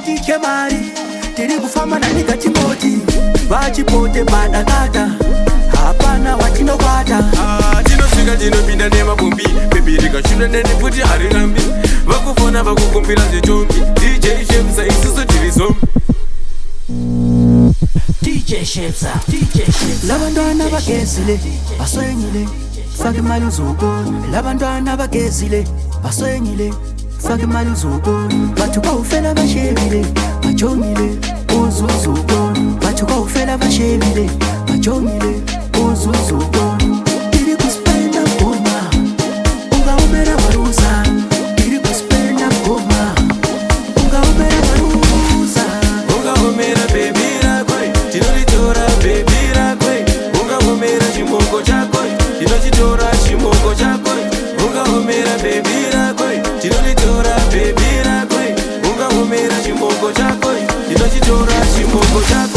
tiche mari tiri kufamba nanika timoti vachipote madakata hapana watinokwata tinosvika tinopinda nemabombi bebi rikashuta nenifuti harirambi vakufona vakukumbira zvetombi dj shemsa isusu tiri zombi labantwana bagezile baswenyile faka imali uzobona labantwana bagezile baswenyile faka imali uzobona bathu bawufela bashebile bajongile uzuzobona bathu bawufela bashebile bajongile uzuzobona tiri kuspenda ngoma ungaumera baruza tiri kuspenda ngoma ungaumera baruza ungaumera bebi rakwe tinoritora bebi rakwe ungaumera chimoko chako tinochitora chimoko chako ungaumera bebi rakwe tinoritora bebi rakwe ungaumera chimoko chako tinochitora chimoko chako